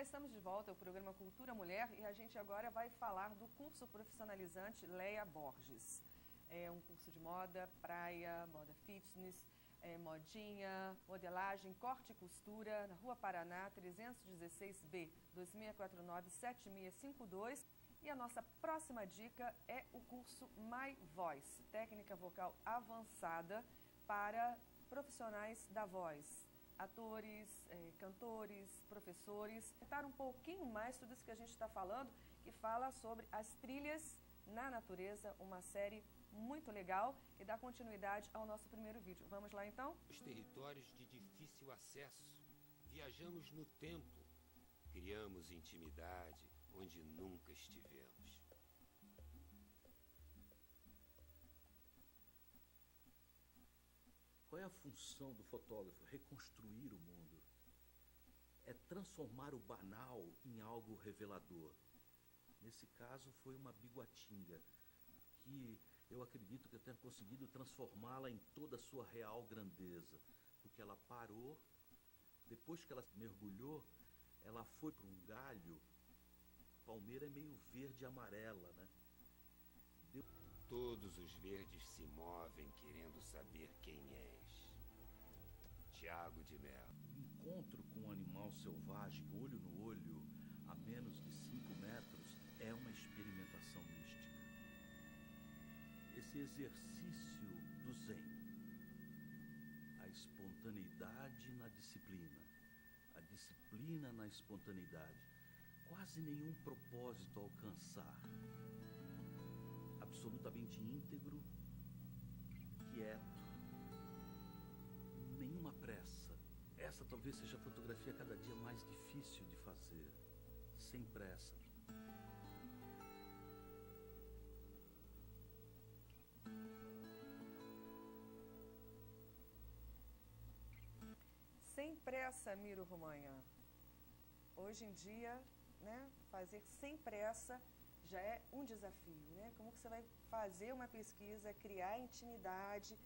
estamos de volta ao programa Cultura Mulher e a gente agora vai falar do curso profissionalizante Leia Borges. É um curso de moda, praia, moda fitness, modinha, modelagem, corte e costura, na Rua Paraná, 316B, 2649-7652. E a nossa próxima dica é o curso My Voice, técnica vocal avançada para profissionais da voz. Atores, cantores, professores, tentar um pouquinho mais tudo isso que a gente está falando, que fala sobre as trilhas na natureza, uma série muito legal e dá continuidade ao nosso primeiro vídeo. Vamos lá então? Os territórios de difícil acesso, viajamos no tempo, criamos intimidade onde nunca estivemos. Qual é a função do fotógrafo? Reconstruir o mundo. É transformar o banal em algo revelador. Nesse caso foi uma biguatinga, que eu acredito que eu tenha conseguido transformá-la em toda a sua real grandeza. Porque ela parou, depois que ela mergulhou, ela foi para um galho. A palmeira é meio verde e amarela, né? Todos os verdes se movem querendo saber quem és. Tiago de Mello. O encontro com um animal selvagem, olho no olho, a menos de 5 metros, é uma experimentação mística. Esse exercício do Zen. A espontaneidade na disciplina. A disciplina na espontaneidade. Quase nenhum propósito a alcançar. Absolutamente íntegro, quieto, nenhuma pressa. Essa talvez seja a fotografia cada dia mais difícil de fazer, sem pressa. Sem pressa, Miro Romanha. Hoje em dia, né, fazer sem pressa já é um desafio, né? Como que você vai fazer uma pesquisa, criar intimidade,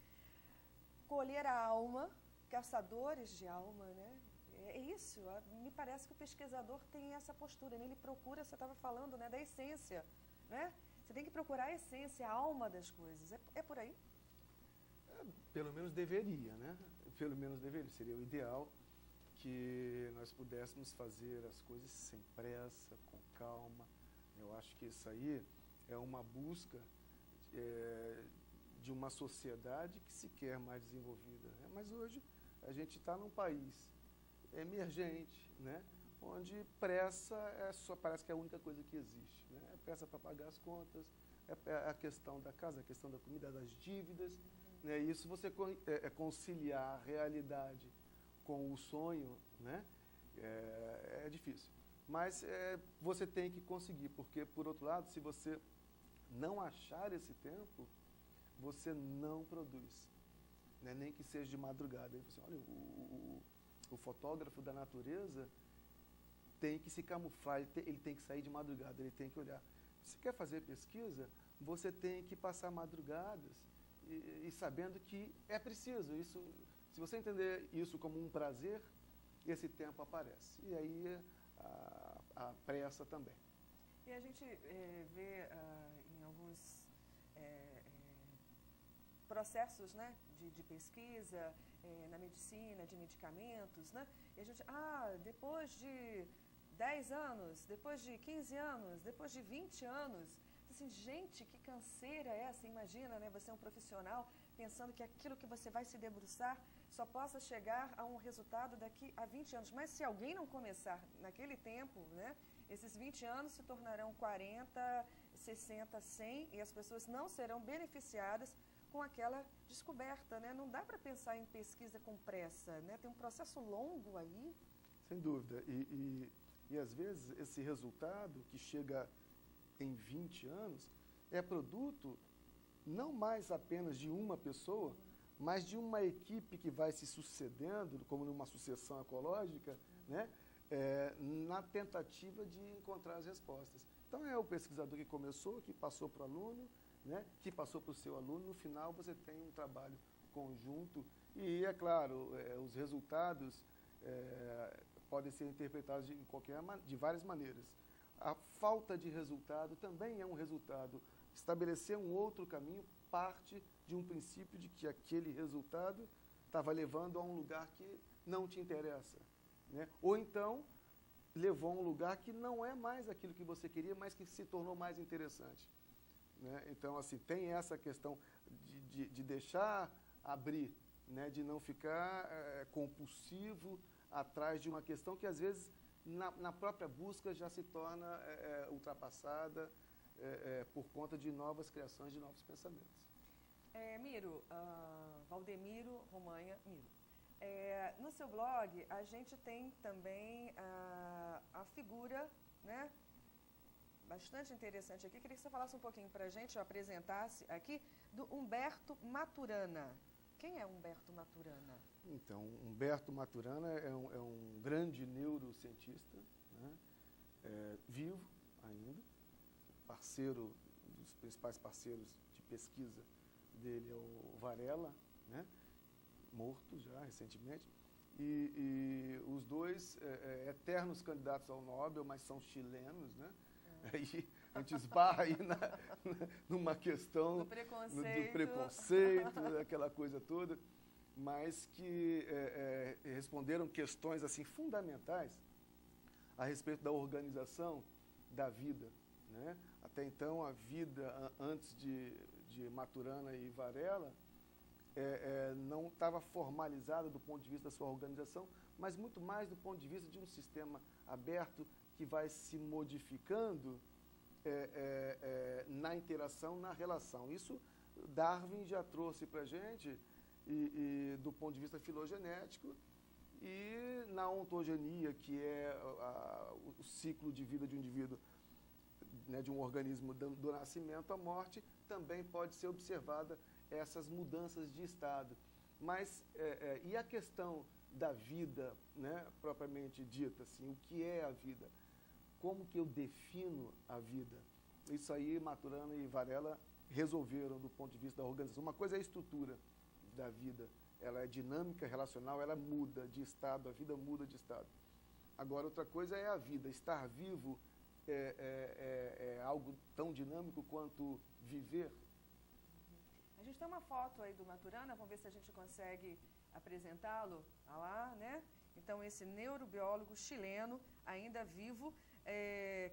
colher a alma, caçadores de alma, né? É isso, me parece que o pesquisador tem essa postura, né? Ele procura, você estava falando, né, da essência, né? Você tem que procurar a essência, a alma das coisas, é por aí? Pelo menos deveria, né? Pelo menos deveria, seria o ideal que nós pudéssemos fazer as coisas sem pressa, com calma. Eu acho que isso aí é uma busca de uma sociedade que se quer mais desenvolvida, né? Mas hoje a gente está num país emergente, né? Onde pressa parece que é a única coisa que existe, né? É pressa para pagar as contas, é a questão da casa, a questão da comida, das dívidas, né? Isso você conciliar a realidade com o sonho, né? É difícil. Mas você tem que conseguir, porque, por outro lado, se você não achar esse tempo, você não produz, né? Nem que seja de madrugada. Aí você olha, o fotógrafo da natureza tem que se camuflar, ele tem que sair de madrugada, ele tem que olhar. Se quer fazer pesquisa, você tem que passar madrugadas e sabendo que é preciso. Isso, se você entender isso como um prazer, esse tempo aparece. E aí a pressa também. E a gente vê em alguns processos, né, de pesquisa na medicina, de medicamentos, né? E a gente, depois de 10 anos, depois de 15 anos, depois de 20 anos, assim, gente, que canseira é essa? Imagina, né, você é um profissional pensando que aquilo que você vai se debruçar só possa chegar a um resultado daqui a 20 anos. Mas se alguém não começar naquele tempo, né, esses 20 anos se tornarão 40, 60, 100 e as pessoas não serão beneficiadas com aquela descoberta, né? Não dá para pensar em pesquisa com pressa, né? Tem um processo longo aí. Sem dúvida. E às vezes esse resultado que chega em 20 anos é produto não mais apenas de uma pessoa, mas de uma equipe que vai se sucedendo, como numa sucessão ecológica, né? Na tentativa de encontrar as respostas. Então é o pesquisador que começou, que passou para o aluno, né? Que passou para o seu aluno, no final você tem um trabalho conjunto e, é claro, os resultados podem ser interpretadas de várias maneiras. A falta de resultado também é um resultado. Estabelecer um outro caminho parte de um princípio de que aquele resultado estava levando a um lugar que não te interessa, né? Ou então levou a um lugar que não é mais aquilo que você queria, mas que se tornou mais interessante, né? Então, assim, tem essa questão de deixar abrir, né? De não ficar compulsivo atrás de uma questão que, às vezes, na própria busca já se torna ultrapassada por conta de novas criações, de novos pensamentos. Miro, Valdemiro Romanha Miro. No seu blog, a gente tem também a figura, né, bastante interessante aqui. Queria que você falasse um pouquinho para a gente, ou apresentasse aqui, do Humberto Maturana. Quem é Humberto Maturana? Então, Humberto Maturana é um grande neurocientista, né, vivo ainda, parceiro, um dos principais parceiros de pesquisa dele é o Varela, né, morto já recentemente, e os dois eternos candidatos ao Nobel, mas são chilenos, né? Aí a gente esbarra aí numa questão do preconceito, aquela coisa toda, mas que responderam questões assim fundamentais a respeito da organização da vida, né? Até então, a vida, antes de Maturana e Varela, não estava formalizada do ponto de vista da sua organização, mas muito mais do ponto de vista de um sistema aberto que vai se modificando na interação, na relação. Isso Darwin já trouxe para a gente, e do ponto de vista filogenético, e na ontogenia, que é o ciclo de vida de um indivíduo, né, de um organismo do nascimento à morte, também pode ser observada essas mudanças de estado. Mas, e a questão da vida, né, propriamente dita, assim, o que é a vida? Como que eu defino a vida? Isso aí Maturana e Varela resolveram do ponto de vista da organização. Uma coisa é a estrutura da vida, ela é dinâmica, relacional, ela muda de estado, a vida muda de estado. Agora, outra coisa é a vida, estar vivo é algo tão dinâmico quanto viver. A gente tem uma foto aí do Maturana, vamos ver se a gente consegue apresentá-lo. Olha lá, né? Então, esse neurobiólogo chileno, ainda vivo,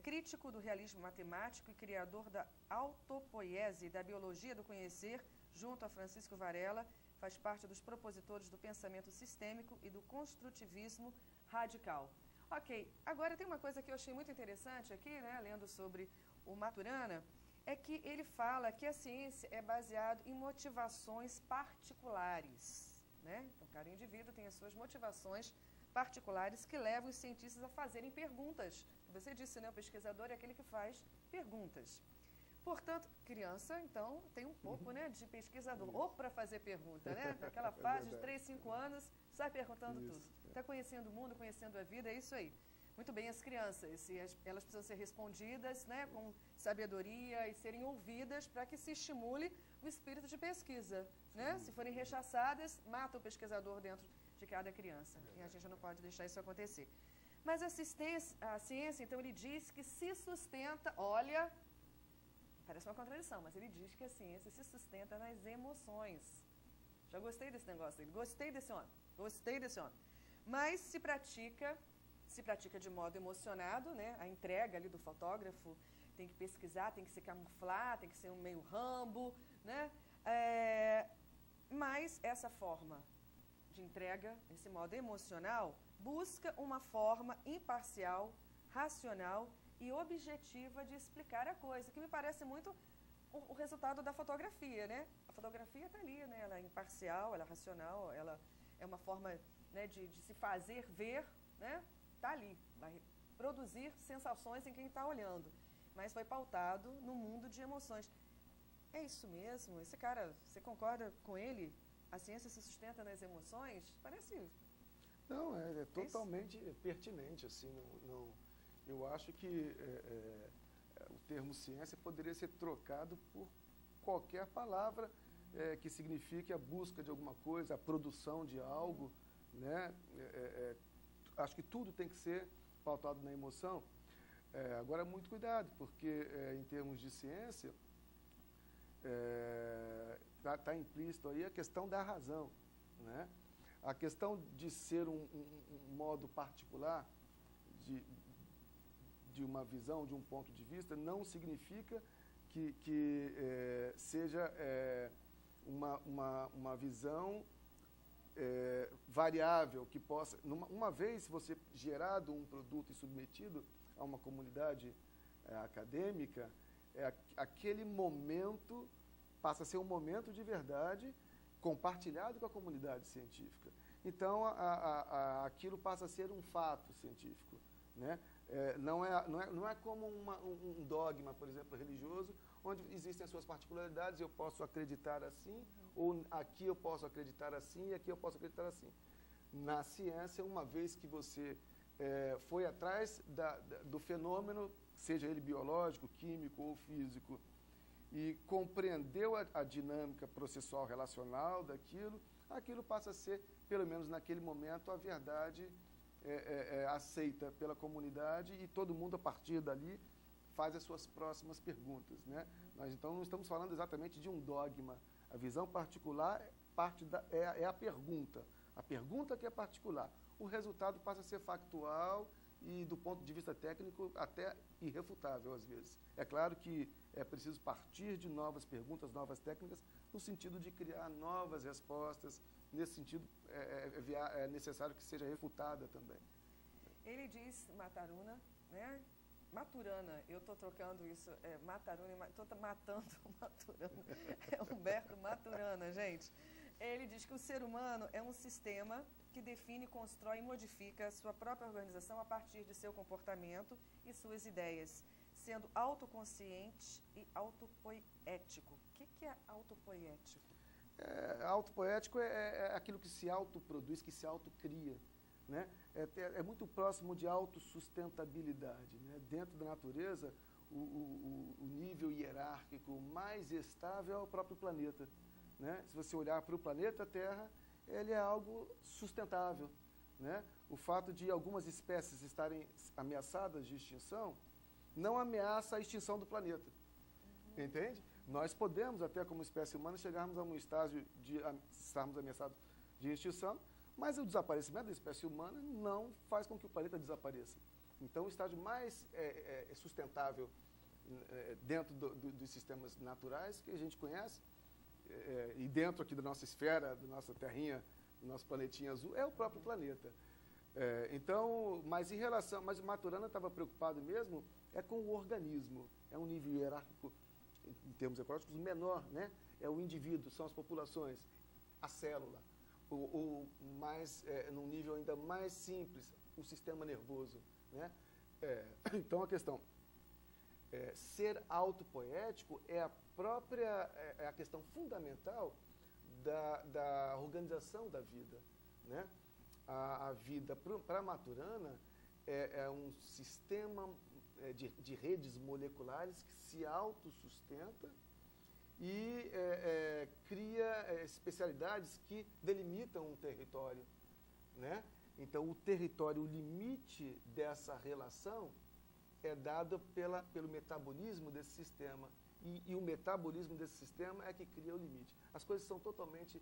crítico do realismo matemático e criador da autopoiese e da biologia do conhecer, junto a Francisco Varela, faz parte dos propositores do pensamento sistêmico e do construtivismo radical. Ok, agora tem uma coisa que eu achei muito interessante aqui, né, lendo sobre o Maturana, é que ele fala que a ciência é baseada em motivações particulares, né? Então, cada indivíduo tem as suas motivações particulares que levam os cientistas a fazerem perguntas. Você disse, né, o pesquisador é aquele que faz perguntas. Portanto, criança, então, tem um pouco, né, de pesquisador, ou para fazer pergunta, né? Naquela fase de 3, 5 anos, sai perguntando tudo. Está conhecendo o mundo, conhecendo a vida, é isso aí. Muito bem, as crianças, elas precisam ser respondidas, né, com sabedoria e serem ouvidas para que se estimule o espírito de pesquisa, né? Se forem rechaçadas, mata o pesquisador dentro de cada criança. E a gente não pode deixar isso acontecer. Mas a ciência, então, ele diz que se sustenta, olha, parece uma contradição, mas ele diz que a ciência se sustenta nas emoções. Já gostei desse negócio dele, gostei desse homem. Mas se pratica de modo emocionado, né? A entrega ali do fotógrafo tem que pesquisar, tem que se camuflar, tem que ser um meio Rambo, né? Mas essa forma de entrega, esse modo emocional, busca uma forma imparcial, racional e objetiva de explicar a coisa, que me parece muito o resultado da fotografia, né? A fotografia está ali, né? Ela é imparcial, ela é racional, ela é uma forma, né, de se fazer ver, né? Está ali, vai produzir sensações em quem está olhando, mas foi pautado no mundo de emoções. É isso mesmo? Esse cara, você concorda com ele? A ciência se sustenta nas emoções? Parece... Não, é totalmente pertinente, assim, eu acho que o termo ciência poderia ser trocado por qualquer palavra que signifique a busca de alguma coisa, a produção de algo, né? acho que tudo tem que ser pautado na emoção. Agora, muito cuidado, porque em termos de ciência, está implícito aí a questão da razão, né? A questão de ser um modo particular de uma visão, de um ponto de vista, não significa que seja uma visão variável, que possa... Uma vez você gerado um produto e submetido a uma comunidade acadêmica, aquele momento passa a ser um momento de verdade compartilhado com a comunidade científica. Então, aquilo passa a ser um fato científico, né? Não é como um dogma, por exemplo, religioso, onde existem as suas particularidades, eu posso acreditar assim, ou aqui eu posso acreditar assim, e aqui eu posso acreditar assim. Na ciência, uma vez que você foi atrás do fenômeno, seja ele biológico, químico ou físico, e compreendeu a dinâmica processual relacional daquilo, aquilo passa a ser, pelo menos naquele momento, a verdade aceita pela comunidade, e todo mundo, a partir dali, faz as suas próximas perguntas, né? Nós, então, não estamos falando exatamente de um dogma. A visão particular é a pergunta que é particular. O resultado passa a ser factual e, do ponto de vista técnico, até irrefutável, às vezes. É claro que é preciso partir de novas perguntas, novas técnicas, no sentido de criar novas respostas. Nesse sentido, é necessário que seja refutada também. Ele diz Maturana, né? Maturana, eu estou trocando isso, Maturana, estou matando Maturana, é Humberto Maturana, gente. Ele diz que o ser humano é um sistema que define, constrói e modifica sua própria organização a partir de seu comportamento e suas ideias, sendo autoconsciente e autopoético. O que é autopoético? Autopoético é aquilo que se autoproduz, que se autocria, né? É muito próximo de autossustentabilidade, né? Dentro da natureza, o nível hierárquico mais estável é o próprio planeta, né? Se você olhar para o planeta Terra, ele é algo sustentável, né? O fato de algumas espécies estarem ameaçadas de extinção não ameaça a extinção do planeta, entende? Nós podemos, até como espécie humana, chegarmos a um estágio de estarmos ameaçados de extinção, mas o desaparecimento da espécie humana não faz com que o planeta desapareça. Então, o estágio mais sustentável dentro dos sistemas naturais que a gente conhece, e dentro aqui da nossa esfera, da nossa terrinha, do nosso planetinha azul, é o próprio planeta. Mas o Maturana estava preocupado mesmo com o organismo. É um nível hierárquico, em termos ecológicos, menor, né? É o indivíduo, são as populações, a célula, ou mais, num nível ainda mais simples, o sistema nervoso, né? Então, a questão, ser autopoético é a questão fundamental da organização da vida, né? A vida, para Maturana, é um sistema de redes moleculares que se autossustenta e cria especialidades que delimitam um território, né? Então, o território, o limite dessa relação é dado pelo metabolismo desse sistema. E o metabolismo desse sistema é que cria o limite. As coisas são totalmente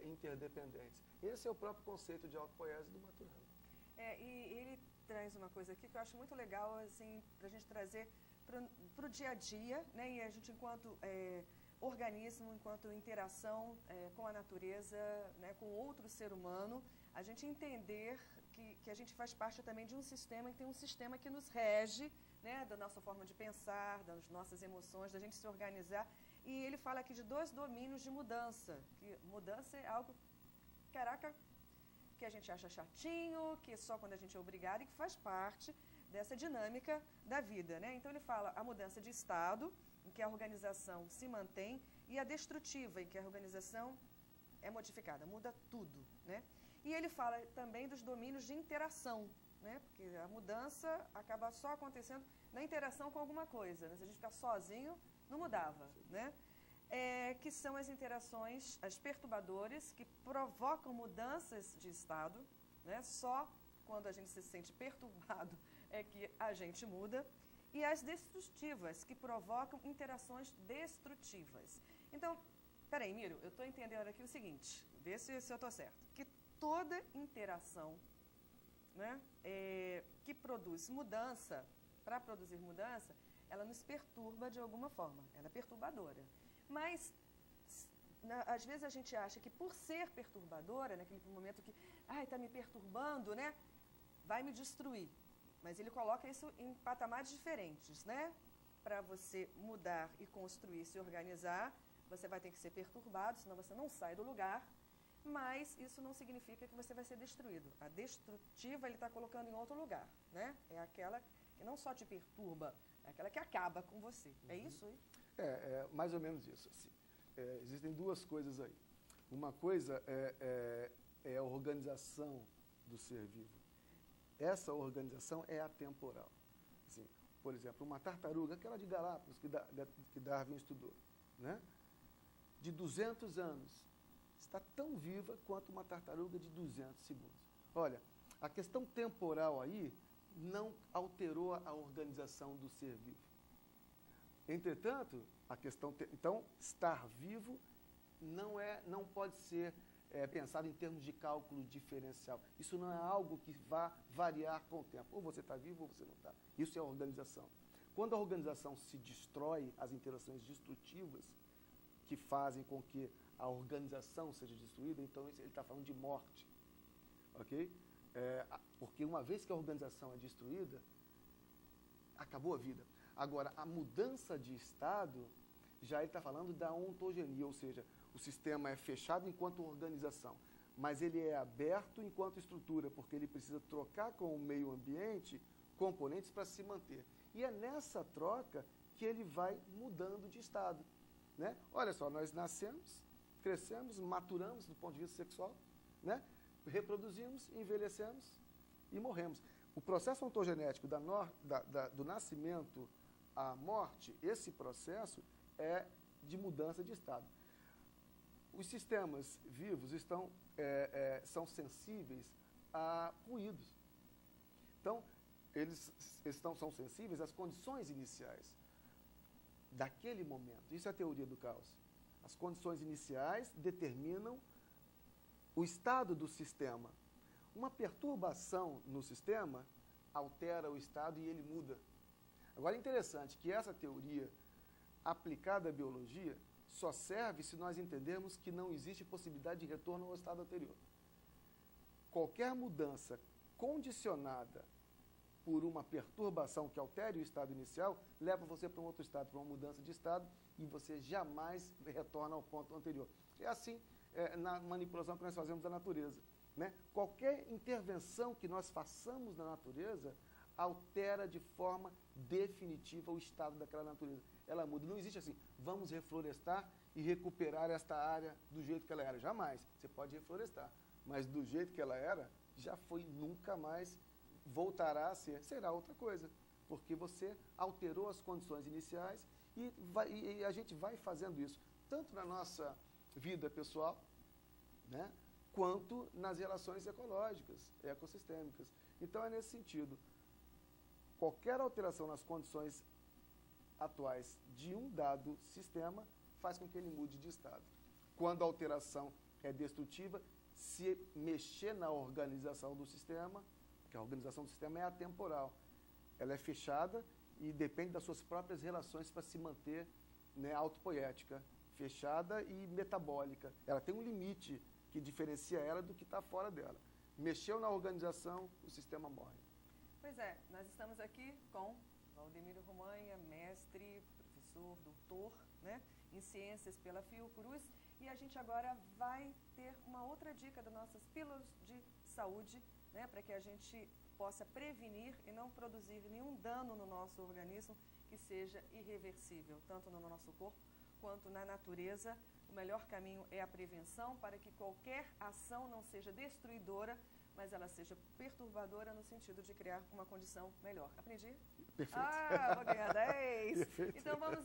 interdependentes. Esse é o próprio conceito de autopoiese do Maturana. E ele traz uma coisa aqui que eu acho muito legal, assim, para a gente trazer para o dia a dia, né? E a gente, enquanto organismo, enquanto interação com a natureza, né? Com outro ser humano, a gente entender que a gente faz parte também de um sistema, que tem um sistema que nos rege, né? Da nossa forma de pensar, das nossas emoções, da gente se organizar. E ele fala aqui de 2 domínios de mudança, que mudança é algo, caraca, que a gente acha chatinho, que só quando a gente é obrigado, e que faz parte dessa dinâmica da vida, né? Então ele fala a mudança de estado, em que a organização se mantém, e a destrutiva, em que a organização é modificada, muda tudo, né? E ele fala também dos domínios de interação, né? Porque a mudança acaba só acontecendo na interação com alguma coisa, né? Se a gente ficar sozinho, não mudava, né? Que são as interações, as perturbadoras, que provocam mudanças de estado, né? Só quando a gente se sente perturbado, é que a gente muda. E as destrutivas, que provocam interações destrutivas. Então, peraí, Miro, eu estou entendendo aqui o seguinte, vê se eu estou certo, que toda interação, né, que produz mudança, para produzir mudança, ela nos perturba de alguma forma, ela é perturbadora. Mas, às vezes a gente acha que por ser perturbadora, naquele momento que, está me perturbando, né, vai me destruir. Mas ele coloca isso em patamares diferentes, né? Para você mudar e construir, se organizar, você vai ter que ser perturbado, senão você não sai do lugar. Mas isso não significa que você vai ser destruído. A destrutiva ele está colocando em outro lugar, né? É aquela que não só te perturba, é aquela que acaba com você. É isso aí? É mais ou menos isso. Assim. Existem duas coisas aí. Uma coisa é a organização do ser vivo. Essa organização é atemporal. Assim, por exemplo, uma tartaruga, aquela de Galápagos que Darwin estudou, né? De 200 anos, está tão viva quanto uma tartaruga de 200 segundos. Olha, a questão temporal aí não alterou a organização do ser vivo. Entretanto, então, estar vivo não pode ser pensado em termos de cálculo diferencial. Isso não é algo que vá variar com o tempo. Ou você está vivo ou você não está. Isso é a organização. Quando a organização se destrói, as interações destrutivas que fazem com que a organização seja destruída, então ele está falando de morte. Ok? Porque uma vez que a organização é destruída, acabou a vida. Agora, a mudança de estado, já ele está falando da ontogenia, ou seja, o sistema é fechado enquanto organização, mas ele é aberto enquanto estrutura, porque ele precisa trocar com o meio ambiente componentes para se manter. E é nessa troca que ele vai mudando de estado. Né? Olha só, nós nascemos, crescemos, maturamos do ponto de vista sexual, né? Reproduzimos, envelhecemos e morremos. O processo ontogenético do nascimento à morte, esse processo é de mudança de estado. Os sistemas vivos são sensíveis a ruídos. Então, eles são sensíveis às condições iniciais daquele momento. Isso é a teoria do caos. As condições iniciais determinam o estado do sistema. Uma perturbação no sistema altera o estado e ele muda. Agora, é interessante que essa teoria aplicada à biologia só serve se nós entendermos que não existe possibilidade de retorno ao estado anterior. Qualquer mudança condicionada por uma perturbação que altere o estado inicial, leva você para um outro estado, para uma mudança de estado, e você jamais retorna ao ponto anterior. É assim na manipulação que nós fazemos da natureza. Né? Qualquer intervenção que nós façamos na natureza altera de forma definitiva o estado daquela natureza. Ela muda. Não existe assim, vamos reflorestar e recuperar esta área do jeito que ela era. Jamais. Você pode reflorestar, mas do jeito que ela era, já foi, nunca mais voltará a ser. Será outra coisa, porque você alterou as condições iniciais e a gente vai fazendo isso, tanto na nossa vida pessoal, né, quanto nas relações ecológicas, ecossistêmicas. Então, é nesse sentido. Qualquer alteração nas condições atuais de um dado sistema faz com que ele mude de estado. Quando a alteração é destrutiva, se mexer na organização do sistema, porque a organização do sistema é atemporal, ela é fechada e depende das suas próprias relações para se manter, né, autopoética, fechada e metabólica. Ela tem um limite que diferencia ela do que está fora dela. Mexeu na organização, o sistema morre. Pois é, nós estamos aqui com Valdemiro Romanha, mestre, professor, doutor, né, em ciências pela Fiocruz, e a gente agora vai ter uma outra dica das nossas pílulas de saúde, né, para que a gente possa prevenir e não produzir nenhum dano no nosso organismo que seja irreversível, tanto no nosso corpo quanto na natureza. O melhor caminho é a prevenção para que qualquer ação não seja destruidora, mas ela seja perturbadora no sentido de criar uma condição melhor. Aprendi? Perfeito. Ah, vou ganhar 10. Perfeito. Então vamos